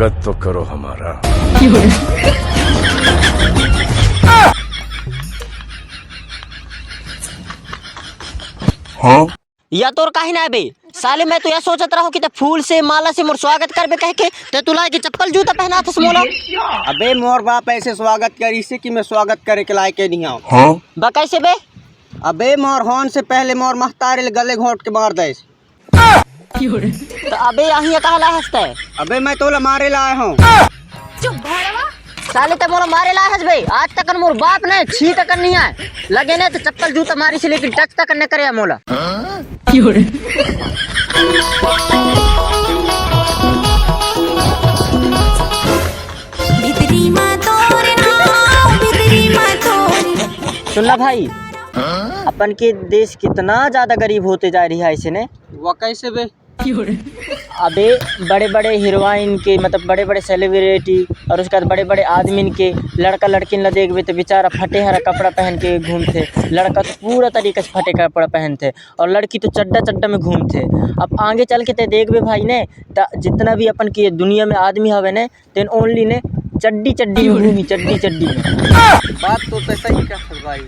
स्वागत तो करो हमारा। हाँ या तोर काहे ना बे साले, मैं तो यह सोचत रहो कि ते फूल से माला से मोर स्वागत करबे कह के ते तुला के चप्पल जूता पहना थस मोला। अबे मोर बाप ऐसे स्वागत करी से कि मैं स्वागत करे के लायक नहीं हूँ। हाँ बा कैसे बे? अबे मोर होन से पहले मोर महतारे गले घोट के मार दे। तो अबे यहाँ कहा ला हंसते? अबे मैं तोला मारे लाया हूँ। साले ते मोला मारे ला हंस बे, आज तक मोर बाप ने छी तक नहीं आए लगे ने तो चप्पल जूता मारी से लेकिन टच तक न करे मोला। सुनना भाई, अपन के देश कितना ज्यादा गरीब होते जा रही है ऐसे ने। वो कैसे बे? अबे बड़े बड़े हीरोइन के मतलब बड़े बड़े सेलिब्रिटी और उसके बाद बड़े बड़े आदमी के लड़का लड़किन ला देखबे तो बेचारा फटे हरा कपड़ा पहन के घूमते, लड़का तो पूरा तरीके से फटे कपड़ा पहनते और लड़की तो चड्डा चड्डा में घूमते। अब आगे चल के ते देखबे भाई ने तो जितना भी अपन की दुनिया में आदमी हवे ने तेन ओनली ने चड्डी चड्डी में घूमी, चड्डी चड्डी में। बात तो सही कहा भाई।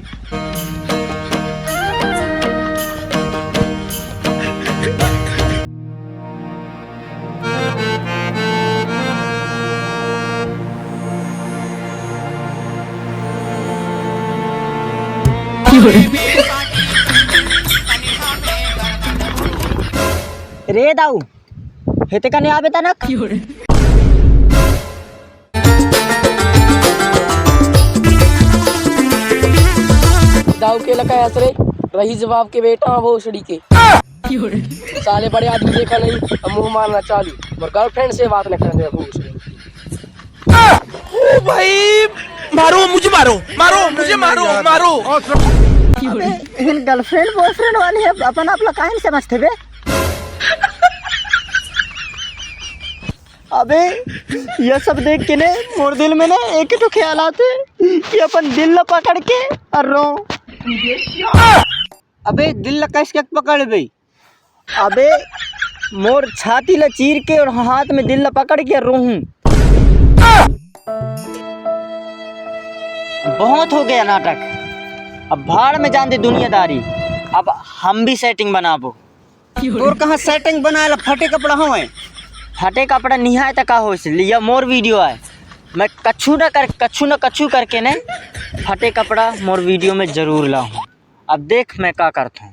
रे दाऊ हेते कने आबे तनक दाऊ के लका हंस रे रही जवाब के बेटा भोसड़ी के साले बड़े आदमी देखा नहीं अब मुंह मारना चालू और गर्लफ्रेंड से बात न करने भोसड़ी। ओ भाई मारो मुझे, मारो मारो मुझे, मारो मारो। इन गर्लफ्रेंड बॉयफ्रेंड वाले है अपन आप लोग काहे समझते बे? अबे ये सब देख के ने मोर दिल में ना एक ही तो ख्याल आते कि अपन दिल ला पकड़ के और रो। अबे दिल ला कैसे पकड़ बे? अबे मोर छाती ला चीर के और हाथ में दिल ला पकड़ के रोहूं। बहुत हो गया नाटक, अब भाड़ में जान दे दुनियादारी। अब हम भी सेटिंग बनाबो। तोर कहाँ सेटिंग बनाए फटे कपड़ा हो? फटे कपड़ा निहाय तक का हो लिया मोर वीडियो है, मैं कछु न कछु करके ने फटे कपड़ा मोर वीडियो में जरूर लाऊं। अब देख मैं क्या करता हूँ।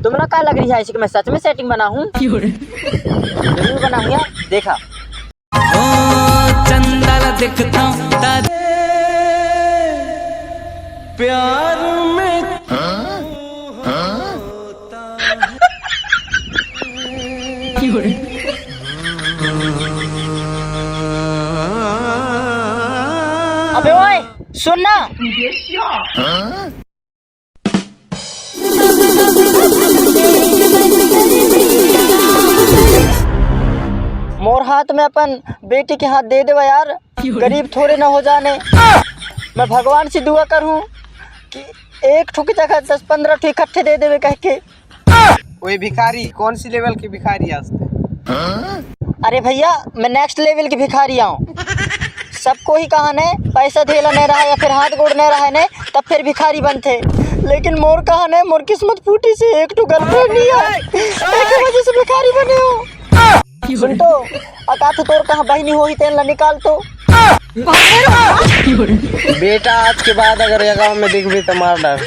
तुमरा क्या लग रही है ऐसे कि मैं सच में सेटिंग बना हूँ? जरूर बना हूँ यार, देखा। चंदा दिखता प्यार में अबे ओए सुनना, मोर हाथ में अपन बेटी के हाथ दे देवा यार, गरीब थोड़े ना हो जाने। मैं भगवान से दुआ करूं कि एक ठुक जगह 10-15 ठो इकट्ठे दे देवे कह के। वही भिखारी कौन सी लेवल की भिखारी आस्ते? अरे भैया मैं नेक्स्ट लेवल की भिखारी हूँ। सबको ही कहा ने पैसा धेला नहीं रहा या फिर हाथ गोड़ नहीं रहा ने तब फिर भिखारी बनते, लेकिन मोर कहा ने मोर किस्मत फूटी से एक टू गर्लफ्रेंड नहीं है, एक वजह से भिखारी बने हो। सुन तो अकाथ तोर कहाँ बहनी हो ही तेन ला निकाल तो। बेटा आज के बाद अगर ये गाँव में दिख भी तो मार डाल।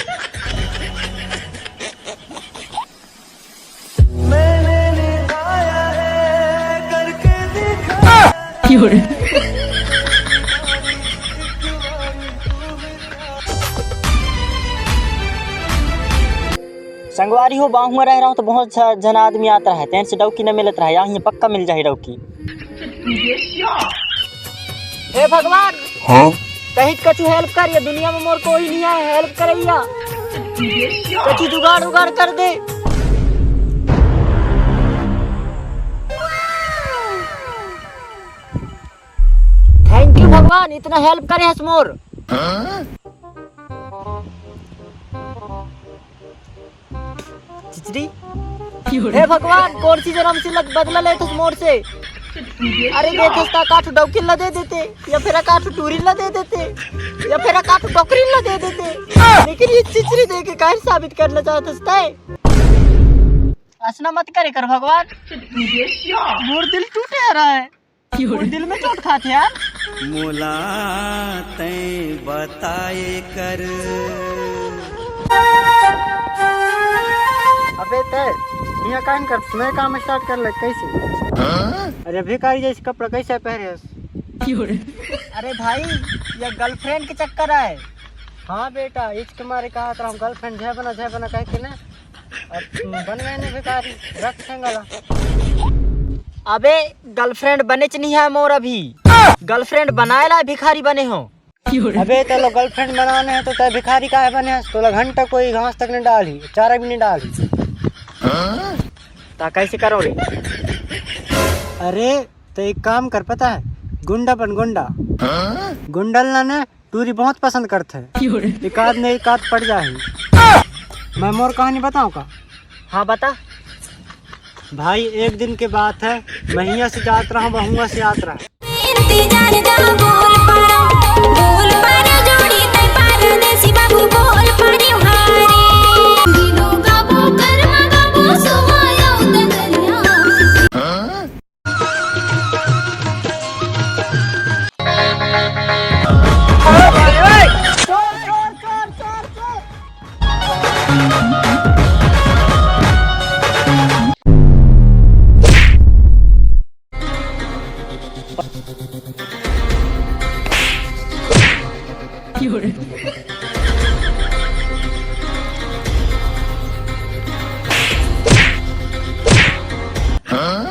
संगवारी हो बाहू में रह रहा हूँ तो बहुत जन आदमी आता है, तेन से डौकी न मिलत रहा, यहाँ पक्का मिल जाए डौकी। हे भगवान, हाँ कहीं कछु हेल्प कर, ये दुनिया में मोर कोई नहीं है, हेल्प करैया कछु जुगाड़ उगाड़ कर दे। थैंक यू भगवान, इतना हेल्प करे हस मोर। चिचड़ी। हे भगवान, कौन सी जन्म से बदला ले तुस मोर से। अरे देखस ता काठ डौकिन ला दे देते, या फिर काठ टूरी ला दे देते, या फिर काठ डोकरी ला दे देते, लेकिन ये चिचड़ी दे के काहे साबित करना चाहतस तय। असना मत करे कर भगवान, मोर दिल टूटे रहा है, मोर दिल में चोट खाते यार। मोला तैं बताए कर। अबे तय यहाँ काम कर, मैं काम स्टार्ट कर ले कैसे? अरे भिखारी जैसे कपड़ा कैसे पहने? अरे भाई, ये गर्लफ्रेंड के चक्कर है। हाँ बेटा, इसके मारे कहा था हम गर्लफ्रेंड जय बना कह के ना, अब बन गए ने भिखारी, रख सेंगला। अबे गर्लफ्रेंड बने च नहीं है मोर अभी, गर्लफ्रेंड बनाए ला भिखारी बने हो। अबे तो गर्लफ्रेंड बनाने हैं तो तय भिखारी काहे बने हैं? तो घंटा कोई घास तक नहीं डाली, चारा भी नहीं डाली। ता कैसे करोगे? अरे तो एक काम कर, पता है, गुंडा बन गुंडा। गुंडल ना टूरी बहुत पसंद करते है, एक आध पड़ जाए। मैं मोर कहानी बताऊं का? हाँ बता। भाई एक दिन के बात है, मैं यहाँ से जात रहा हूँ, बहुआ से यात्रा है।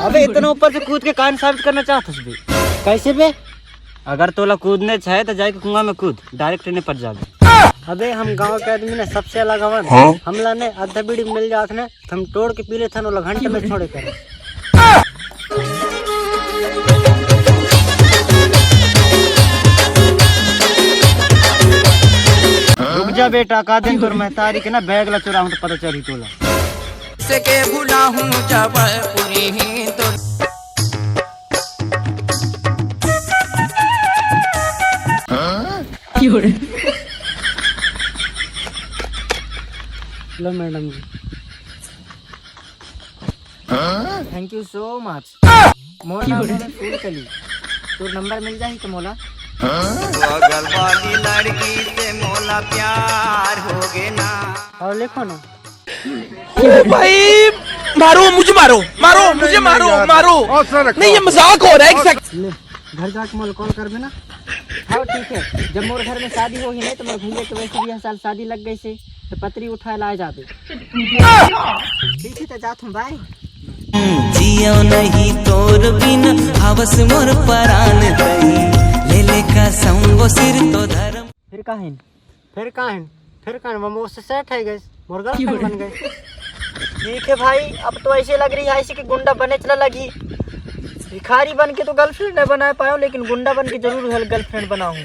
अबे इतना ऊपर से कूद के कान साबित करना चाहत बे? कैसे बे? अगर तोला कूदने चाहे तो जाके कुआं में कूद, डायरेक्ट ने पड़ जाबे। अबे हम गांव के आदमी ने सबसे अलग हवन, हमला ने आधा बीड़ी मिल जात ने, हम तोड़ के पी लेथन, ओला घंटे में छोड़े कर। रुक जा बेटा, का दिन तोर महतारी के ना बैग ला चुरा हूं तो पता चली तोला। से के भूला हूँ जबलपुरी ही तो। लो मैडम जी, थैंक यू सो मच। मोर नाम है फूल कली, तो नंबर मिल जाए तो मोला। बगल वाली लड़की से मोला प्यार हो गए ना। और लिखो ना। ओ भाई, मारो मुझे, मारो मारो मुझे, मारो मारो। नहीं ये मजाक हो रहा है। एक सेकंड, ले घर जाके मोल कॉल कर देना। हाँ ठीक है, जब मोर घर में शादी होगी नहीं तो मोर भैया के वैसे भी यह साल शादी लग गई से, तो पत्री उठाए ला जाते। ठीक है तो जात हूँ, बाय। जियो नहीं तोर बिन हवस मोर परान दही, ले ले का संगो सिर तो धर्म। फिर काहिन फिर कहां वो मुझसे सेट है गए, मोर गर्लफ्रेंड बन गए। ठीक है भाई, अब तो ऐसे लग रही है ऐसे कि गुंडा बने चला लगी। भिखारी बन के तो गर्लफ्रेंड नहीं बना पाया, लेकिन गुंडा बन के जरूर गर्लफ्रेंड बनाऊं।